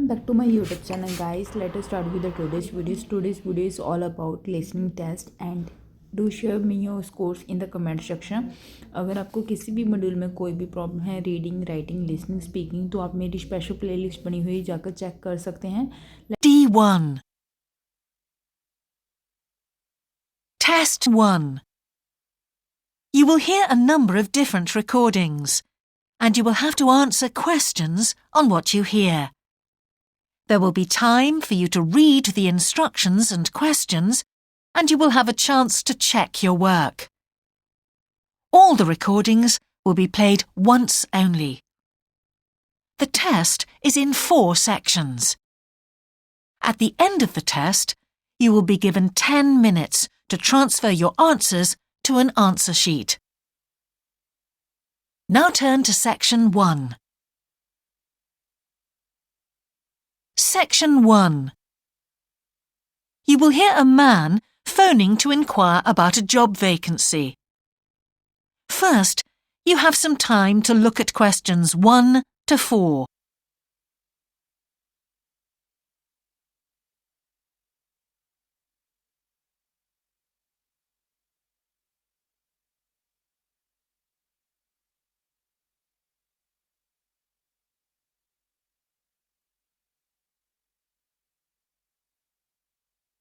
Welcome back to my YouTube channel, guys. Let us start with the today's video. Today's video is all about listening test and do share me your scores in the comment section. अगर आपको किसी भी module में कोई भी problem है reading, writing, listening, speaking, तो आप मेरी स्पेशल प्लेलिस्ट बनी हुई जाकर चेक कर सकते हैं. D1 Test 1. You will hear a number of different recordings, and you will have to answer questions on what you hear. There will be time for you to read the instructions and questions, and you will have a chance to check your work. All the recordings will be played once only. The test is in 4 sections. At the end of the test, you will be given 10 minutes to transfer your answers to an answer sheet. Now turn to Section 1. Section 1. You will hear a man phoning to inquire about a job vacancy. First, you have some time to look at questions 1 to 4.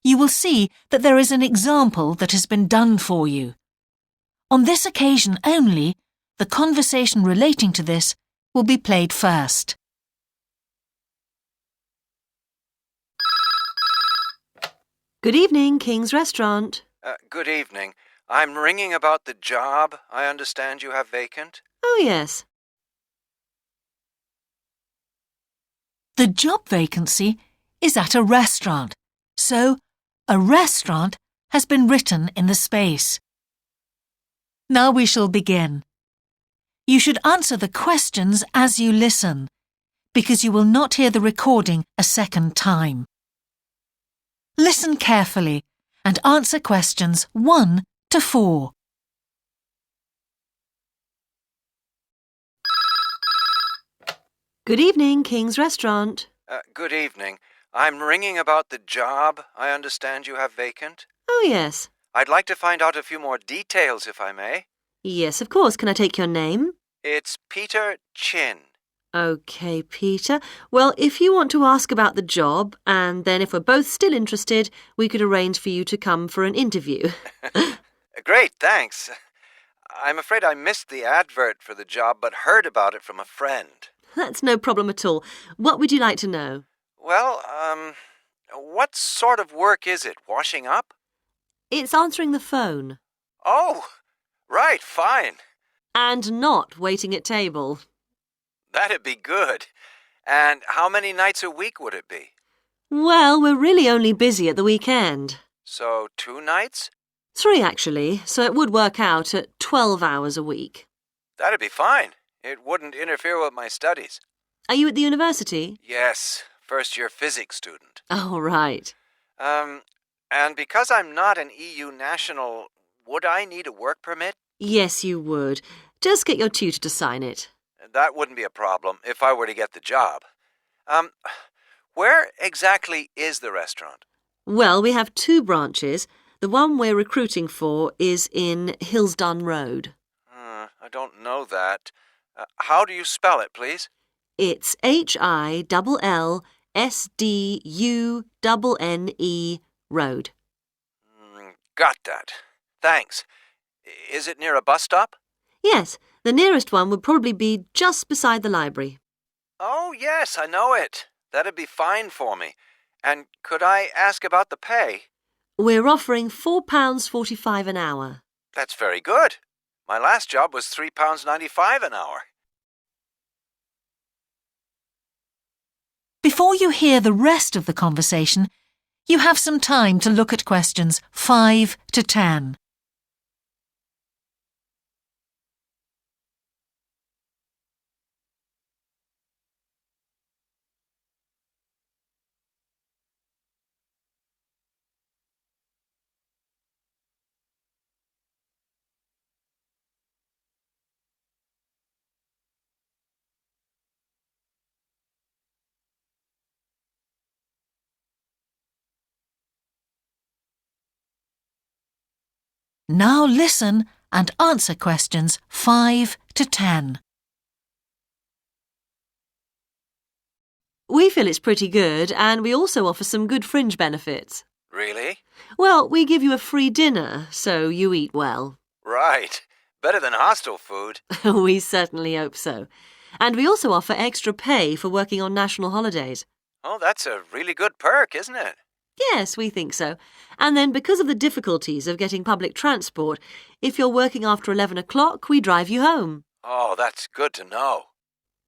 You will see that there is an example that has been done for you. On this occasion only, the conversation relating to this will be played first. Good evening, King's Restaurant. Good evening. I'm ringing about the job I understand you have vacant. Oh, yes. The job vacancy is at a restaurant, so a restaurant has been written in the space. Now we shall begin. You should answer the questions as you listen, because you will not hear the recording a second time. Listen carefully and answer questions 1 to 4. Good evening, King's Restaurant. Good evening. I'm ringing about the job I understand you have vacant. Oh, yes. I'd like to find out a few more details, if I may. Yes, of course. Can I take your name? It's Peter Chin. OK, Peter. Well, if you want to ask about the job, and then if we're both still interested, we could arrange for you to come for an interview. Great, thanks. I'm afraid I missed the advert for the job, but heard about it from a friend. That's no problem at all. What would you like to know? Well, what sort of work is it? Washing up? It's answering the phone. Oh, right, fine. And not waiting at table. That'd be good. And how many nights a week would it be? Well, we're really only busy at the weekend. So 2 nights? 3, actually, so it would work out at 12 hours a week. That'd be fine. It wouldn't interfere with my studies. Are you at the university? Yes, first-year physics student. Oh, right. And because I'm not an EU national, would I need a work permit? Yes, you would. Just get your tutor to sign it. That wouldn't be a problem if I were to get the job. Where exactly is the restaurant? Well, we have 2 branches. The one we're recruiting for is in Hillsdon Road. I don't know that. How do you spell it, please? It's HILLSDUNNE Road. Got that. Thanks. Is it near a bus stop? Yes, the nearest one would probably be just beside the library. Oh, yes, I know it. That'd be fine for me. And could I ask about the pay? We're offering £4.45 an hour. That's very good. My last job was £3.95 an hour. Before you hear the rest of the conversation, you have some time to look at questions 5 to 10. Now listen and answer questions 5 to 10. We feel it's pretty good, and we also offer some good fringe benefits. Really? Well, we give you a free dinner, so you eat well. Right. Better than hostel food. We certainly hope so. And we also offer extra pay for working on national holidays. Oh, that's a really good perk, isn't it? Yes, we think so. And then because of the difficulties of getting public transport, if you're working after 11 o'clock, we drive you home. Oh, that's good to know.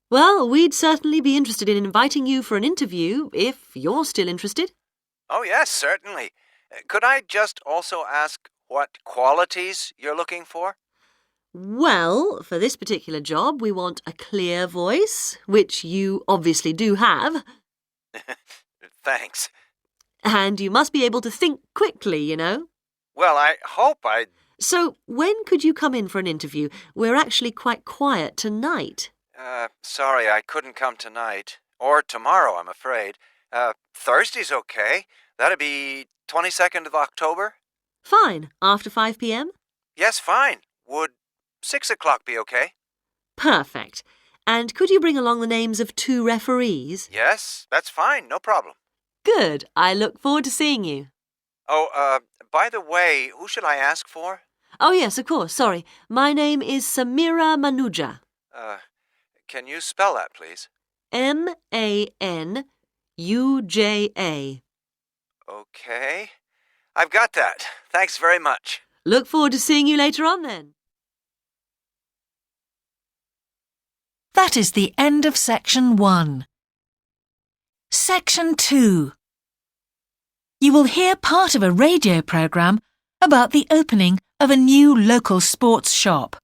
Well, we'd certainly be interested in inviting you for an interview if you're still interested. Oh, yes, certainly. Could I just also ask what qualities you're looking for? Well, for this particular job, we want a clear voice, which you obviously do have. Thanks. And you must be able to think quickly, you know. Well, I hope I... So, when could you come in for an interview? We're actually quite quiet tonight. Sorry, I couldn't come tonight. Or tomorrow, I'm afraid. Thursday's okay. That'd be 22nd of October? Fine, after 5 p.m.? Yes, fine. Would 6 o'clock be okay? Perfect. And could you bring along the names of 2 referees? Yes, that's fine. No problem. Good. I look forward to seeing you. Oh, by the way, who should I ask for? Oh, yes, of course. Sorry. My name is Samira Manuja. Can you spell that, please? Manuja. Okay. I've got that. Thanks very much. Look forward to seeing you later on then. That is the end of Section 1. Section 2. You will hear part of a radio programme about the opening of a new local sports shop.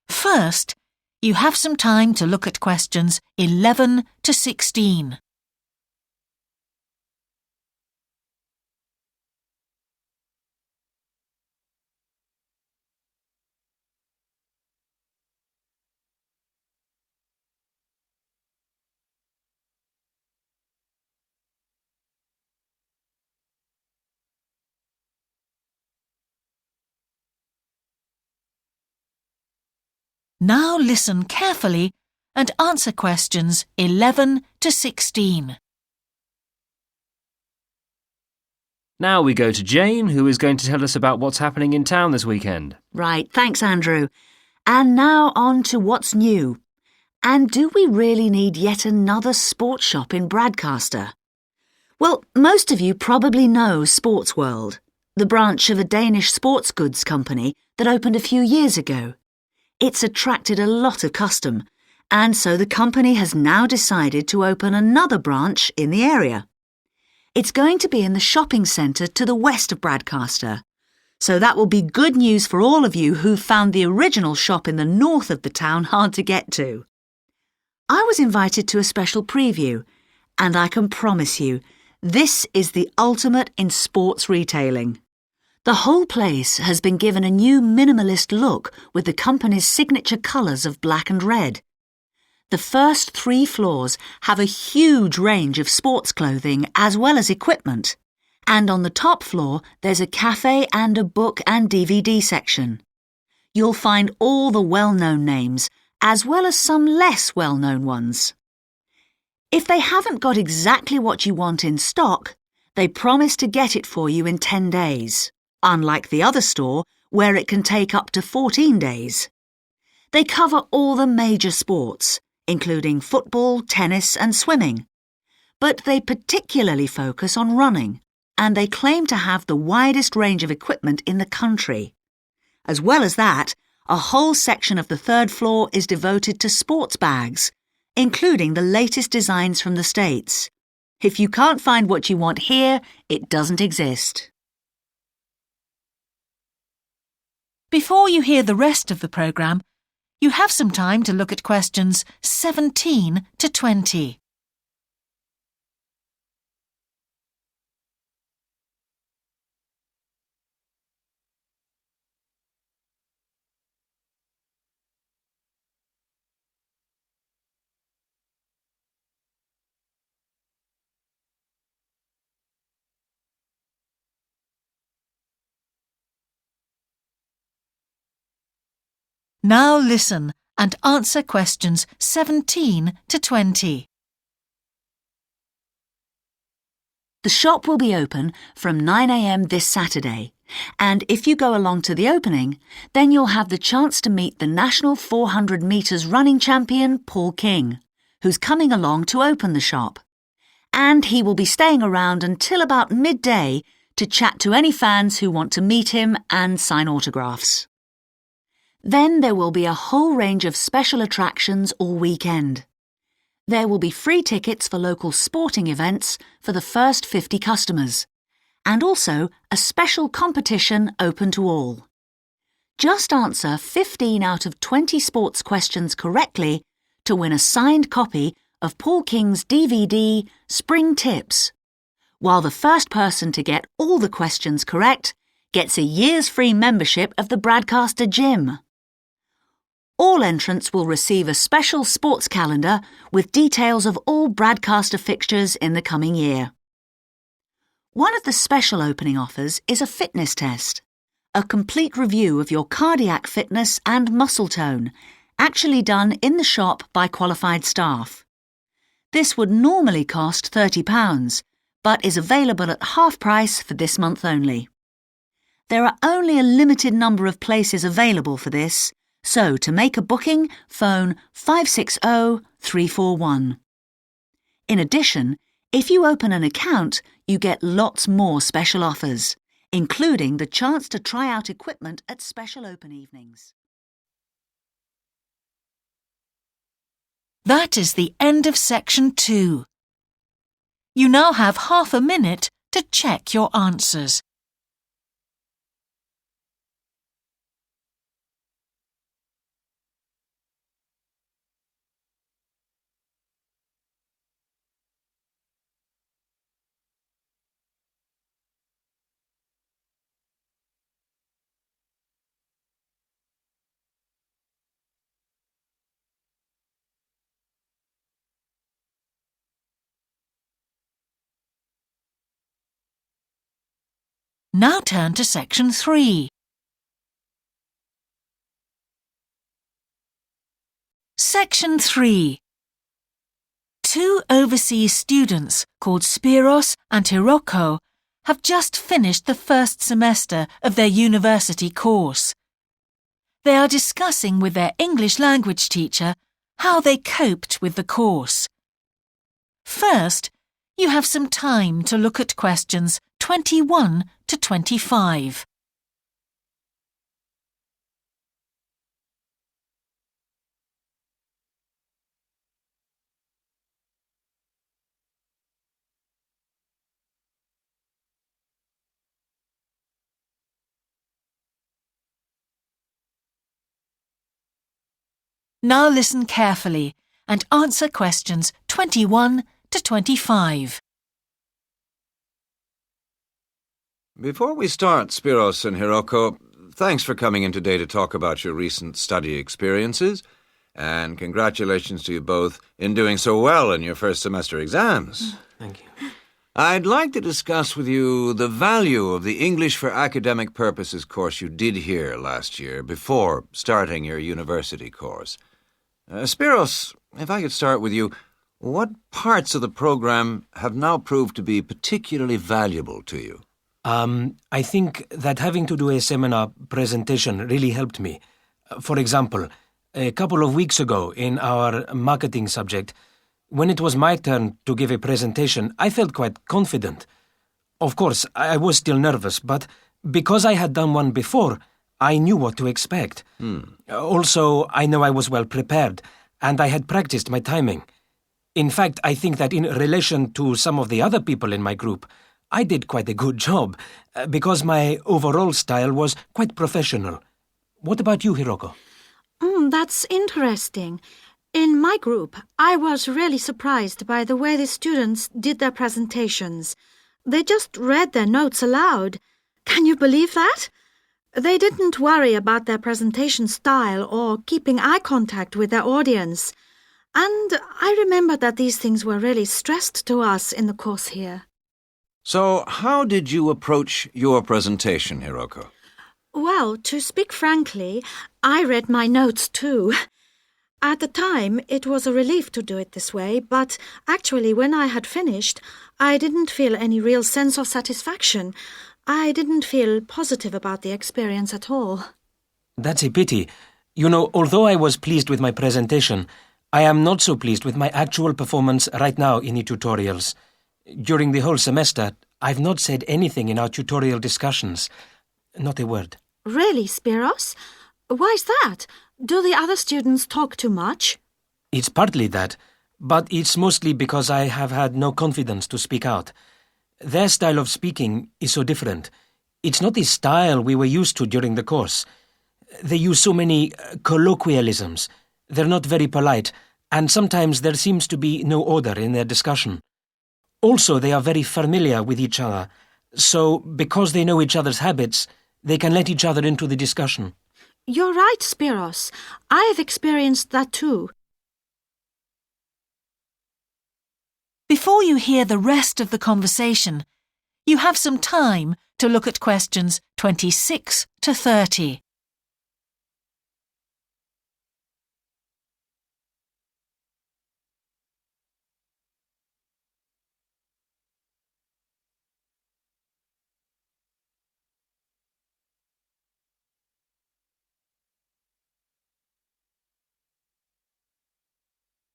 First, you have some time to look at questions 11 to 16. Now listen carefully and answer questions 11 to 16. Now we go to Jane, who is going to tell us about what's happening in town this weekend. Right, thanks, Andrew. And now on to what's new. And do we really need yet another sports shop in Bradcaster? Well, most of you probably know Sports World, the branch of a Danish sports goods company that opened a few years ago. It's attracted a lot of custom, and so the company has now decided to open another branch in the area. It's going to be in the shopping centre to the west of Bradcaster, so that will be good news for all of you who found the original shop in the north of the town hard to get to. I was invited to a special preview, and I can promise you, this is the ultimate in sports retailing. The whole place has been given a new minimalist look with the company's signature colours of black and red. The first 3 floors have a huge range of sports clothing as well as equipment. And on the top floor, there's a cafe and a book and DVD section. You'll find all the well-known names, as well as some less well-known ones. If they haven't got exactly what you want in stock, they promise to get it for you in 10 days. Unlike the other store, where it can take up to 14 days. They cover all the major sports, including football, tennis and swimming. But they particularly focus on running, and they claim to have the widest range of equipment in the country. As well as that, a whole section of the 3rd floor is devoted to sports bags, including the latest designs from the States. If you can't find what you want here, it doesn't exist. Before you hear the rest of the programme, you have some time to look at questions 17 to 20. Now listen and answer questions 17 to 20. The shop will be open from 9 a.m. this Saturday, and if you go along to the opening, then you'll have the chance to meet the national 400 metres running champion Paul King, who's coming along to open the shop. And he will be staying around until about midday to chat to any fans who want to meet him and sign autographs. Then there will be a whole range of special attractions all weekend. There will be free tickets for local sporting events for the first 50 customers, and also a special competition open to all. Just answer 15 out of 20 sports questions correctly to win a signed copy of Paul King's DVD, Spring Tips, while the first person to get all the questions correct gets a year's free membership of the Bradcaster Gym. All entrants will receive a special sports calendar with details of all Bradcaster fixtures in the coming year. One of the special opening offers is a fitness test, a complete review of your cardiac fitness and muscle tone, actually done in the shop by qualified staff. This would normally cost £30, but is available at half price for this month only. There are only a limited number of places available for this, so to make a booking, phone 560 341. In addition, if you open an account, you get lots more special offers, including the chance to try out equipment at special open evenings. That is the end of section 2. You now have half a minute to check your answers. Now turn to section 3. Section 3. Two overseas students called Spiros and Hiroko have just finished the first semester of their university course. They are discussing with their English language teacher how they coped with the course. First, you have some time to look at questions 21 to 25. Now listen carefully and answer questions 21 to 25. Before we start, Spiros and Hiroko, thanks for coming in today to talk about your recent study experiences, and congratulations to you both in doing so well in your first semester exams. Thank you. I'd like to discuss with you the value of the English for Academic Purposes course you did here last year before starting your university course. Spiros, if I could start with you, what parts of the program have now proved to be particularly valuable to you? I think that having to do a seminar presentation really helped me. For example, a couple of weeks ago in our marketing subject, when it was my turn to give a presentation, I felt quite confident. Of course, I was still nervous, but because I had done one before, I knew what to expect. Also, I know I was well prepared, and I had practiced my timing. In fact, I think that in relation to some of the other people in my group, I did quite a good job, because my overall style was quite professional. What about you, Hiroko? That's interesting. In my group, I was really surprised by the way the students did their presentations. They just read their notes aloud. Can you believe that? They didn't worry about their presentation style or keeping eye contact with their audience. And I remember that these things were really stressed to us in the course here. So, how did you approach your presentation, Hiroko? Well, to speak frankly, I read my notes too. At the time, it was a relief to do it this way, but actually, when I had finished, I didn't feel any real sense of satisfaction. I didn't feel positive about the experience at all. That's a pity. You know, although I was pleased with my presentation, I am not so pleased with my actual performance right now in the tutorials. During the whole semester, I've not said anything in our tutorial discussions. Not a word. Really, Spiros? Why's that? Do the other students talk too much? It's partly that, but it's mostly because I have had no confidence to speak out. Their style of speaking is so different. It's not the style we were used to during the course. They use so many colloquialisms. They're not very polite, and sometimes there seems to be no order in their discussion. Also, they are very familiar with each other, so because they know each other's habits, they can let each other into the discussion. You're right, Spiros. I've experienced that too. Before you hear the rest of the conversation, you have some time to look at questions 26 to 30.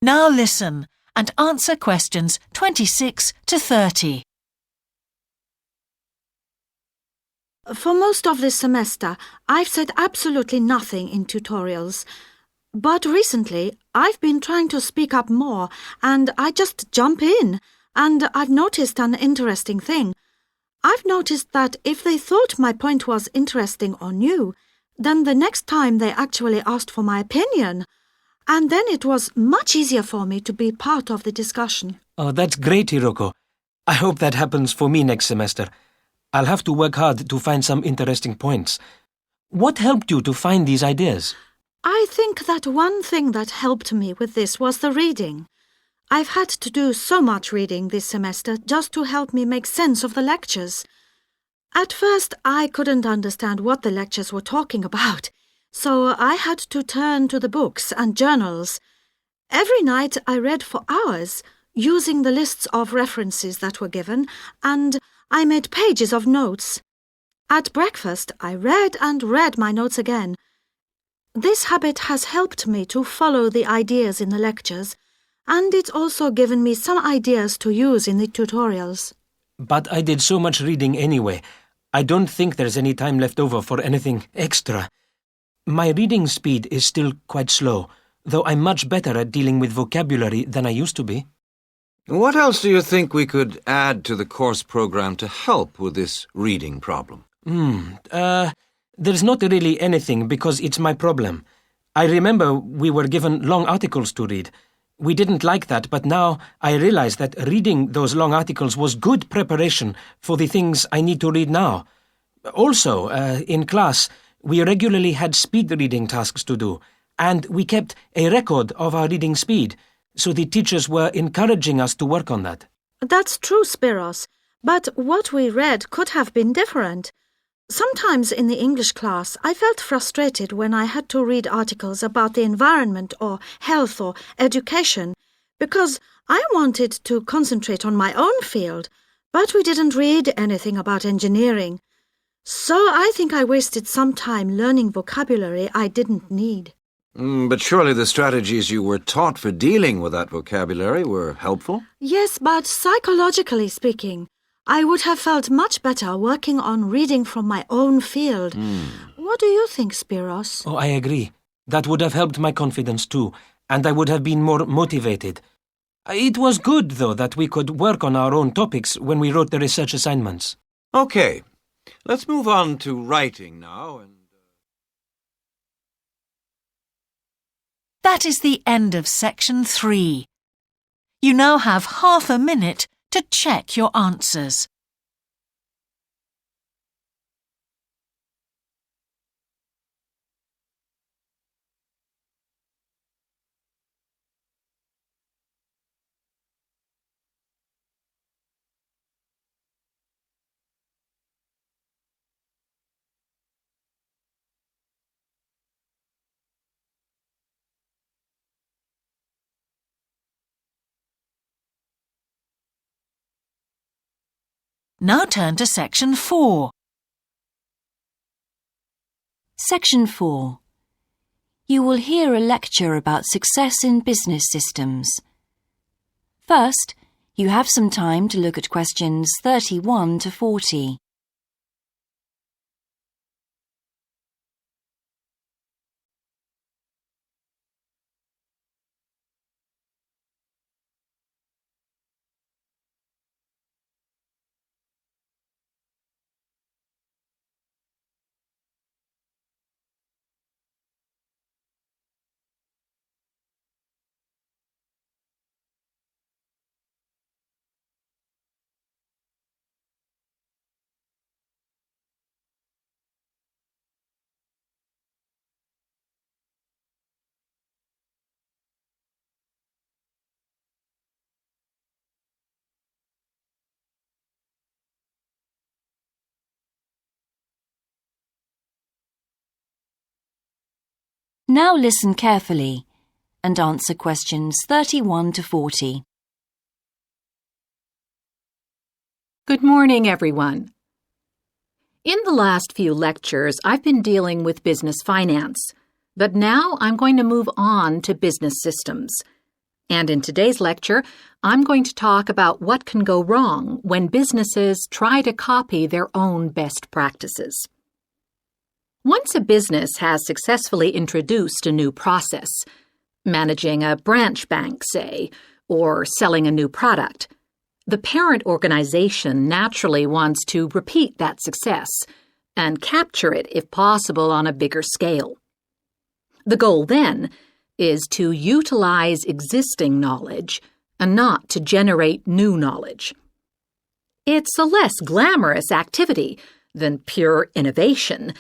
Now listen and answer questions 26 to 30. For most of this semester, I've said absolutely nothing in tutorials. But recently, I've been trying to speak up more, and I just jump in. And I've noticed an interesting thing. I've noticed that if they thought my point was interesting or new, then the next time they actually asked for my opinion. And then it was much easier for me to be part of the discussion. Oh, that's great, Hiroko. I hope that happens for me next semester. I'll have to work hard to find some interesting points. What helped you to find these ideas? I think that one thing that helped me with this was the reading. I've had to do so much reading this semester just to help me make sense of the lectures. At first, I couldn't understand what the lectures were talking about, so I had to turn to the books and journals. Every night I read for hours, using the lists of references that were given, and I made pages of notes. At breakfast, I read and read my notes again. This habit has helped me to follow the ideas in the lectures, and it's also given me some ideas to use in the tutorials. But I did so much reading anyway. I don't think there's any time left over for anything extra. My reading speed is still quite slow, though I'm much better at dealing with vocabulary than I used to be. What else do you think we could add to the course program to help with this reading problem? There's not really anything because it's my problem. I remember we were given long articles to read. We didn't like that, but now I realize that reading those long articles was good preparation for the things I need to read now. Also, in class, we regularly had speed reading tasks to do, and we kept a record of our reading speed, so the teachers were encouraging us to work on that. That's true, Spiros, but what we read could have been different. Sometimes in the English class, I felt frustrated when I had to read articles about the environment or health or education, because I wanted to concentrate on my own field, but we didn't read anything about engineering. So I think I wasted some time learning vocabulary I didn't need. But surely the strategies you were taught for dealing with that vocabulary were helpful? Yes, but psychologically speaking, I would have felt much better working on reading from my own field. What do you think, Spiros? Oh, I agree. That would have helped my confidence too, and I would have been more motivated. It was good, though, that we could work on our own topics when we wrote the research assignments. Okay, let's move on to writing now. That is the end of section 3. You now have half a minute to check your answers. Now turn to Section 4. Section 4. You will hear a lecture about success in business systems. First, you have some time to look at questions 31 to 40. Now listen carefully and answer questions 31 to 40. Good morning, everyone. In the last few lectures, I've been dealing with business finance, but now I'm going to move on to business systems. And in today's lecture, I'm going to talk about what can go wrong when businesses try to copy their own best practices. Once a business has successfully introduced a new process, managing a branch bank, say, or selling a new product, the parent organization naturally wants to repeat that success and capture it, if possible, on a bigger scale. The goal, then, is to utilize existing knowledge and not to generate new knowledge. It's a less glamorous activity than pure innovation,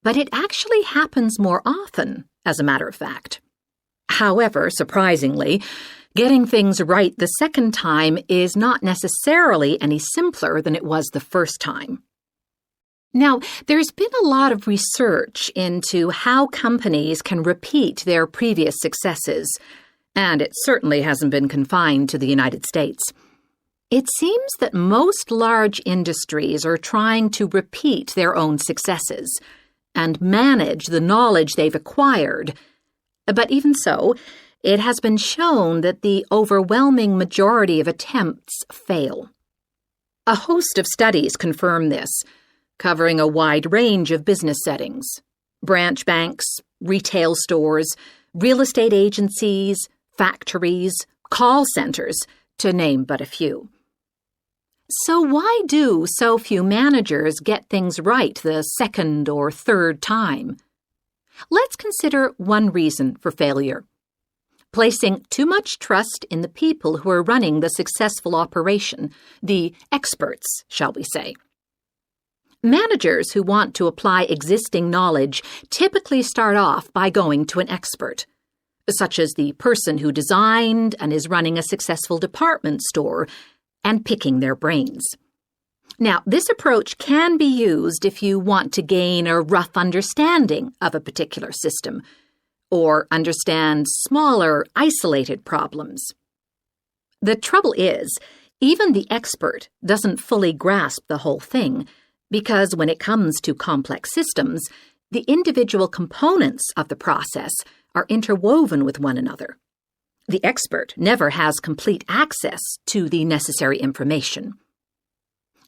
but it actually happens more often, as a matter of fact. However, surprisingly, getting things right the second time is not necessarily any simpler than it was the first time. Now, there's been a lot of research into how companies can repeat their previous successes, and it certainly hasn't been confined to the United States. It seems that most large industries are trying to repeat their own successes and manage the knowledge they've acquired. But even so, it has been shown that the overwhelming majority of attempts fail. A host of studies confirm this, covering a wide range of business settings: branch banks, retail stores, real estate agencies, factories, call centers, to name but a few. So why do so few managers get things right the second or third time? Let's consider one reason for failure: placing too much trust in the people who are running the successful operation, the experts, shall we say. Managers who want to apply existing knowledge typically start off by going to an expert, such as the person who designed and is running a successful department store, and picking their brains. Now, this approach can be used if you want to gain a rough understanding of a particular system, or understand smaller, isolated problems. The trouble is, even the expert doesn't fully grasp the whole thing, because when it comes to complex systems, the individual components of the process are interwoven with one another. The expert never has complete access to the necessary information.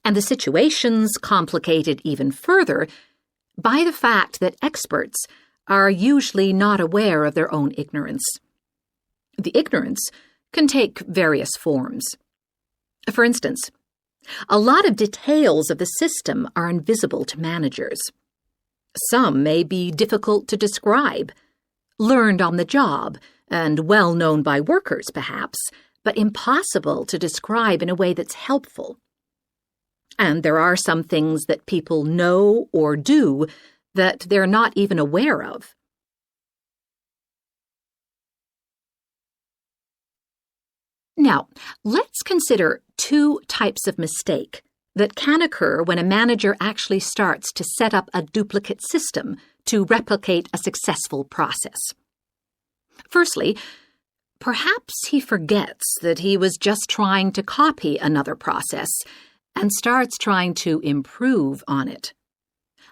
And the situation's complicated even further by the fact that experts are usually not aware of their own ignorance. The ignorance can take various forms. For instance, a lot of details of the system are invisible to managers. Some may be difficult to describe, learned on the job, and well known by workers, perhaps, but impossible to describe in a way that's helpful. And there are some things that people know or do that they're not even aware of. Now, let's consider two types of mistake that can occur when a manager actually starts to set up a duplicate system to replicate a successful process. Firstly, perhaps he forgets that he was just trying to copy another process and starts trying to improve on it.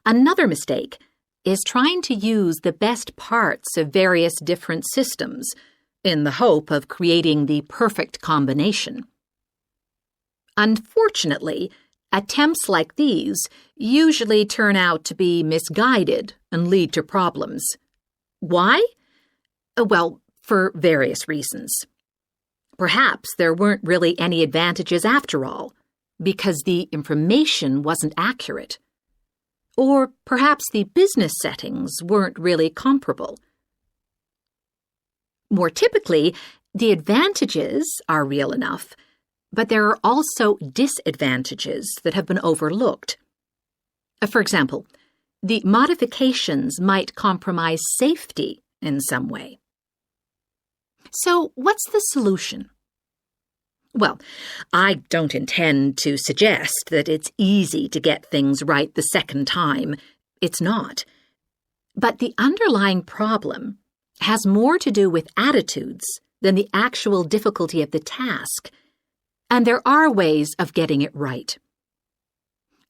Another mistake is trying to use the best parts of various different systems in the hope of creating the perfect combination. Unfortunately, attempts like these usually turn out to be misguided and lead to problems. Why? Well, for various reasons. Perhaps there weren't really any advantages after all, because the information wasn't accurate. Or perhaps the business settings weren't really comparable. More typically, the advantages are real enough, but there are also disadvantages that have been overlooked. For example, the modifications might compromise safety in some way. So, what's the solution? Well, I don't intend to suggest that it's easy to get things right the second time. It's not. But the underlying problem has more to do with attitudes than the actual difficulty of the task, and there are ways of getting it right.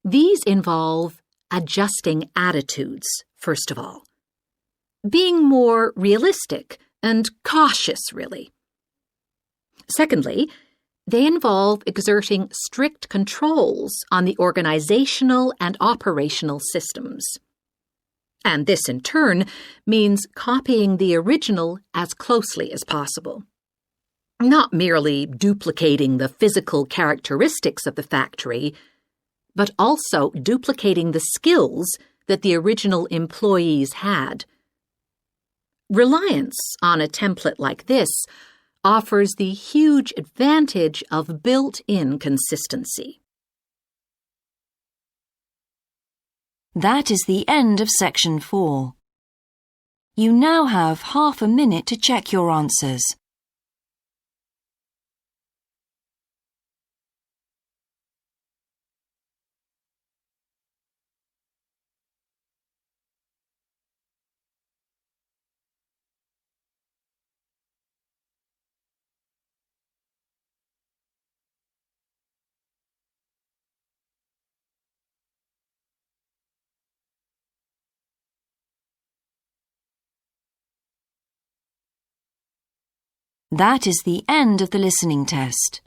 These involve adjusting attitudes, first of all. Being more realistic and cautious, really. Secondly, they involve exerting strict controls on the organizational and operational systems. And this, in turn, means copying the original as closely as possible. Not merely duplicating the physical characteristics of the factory, but also duplicating the skills that the original employees had. Reliance on a template like this offers the huge advantage of built-in consistency. That is the end of section 4. You now have half a minute to check your answers. That is the end of the listening test.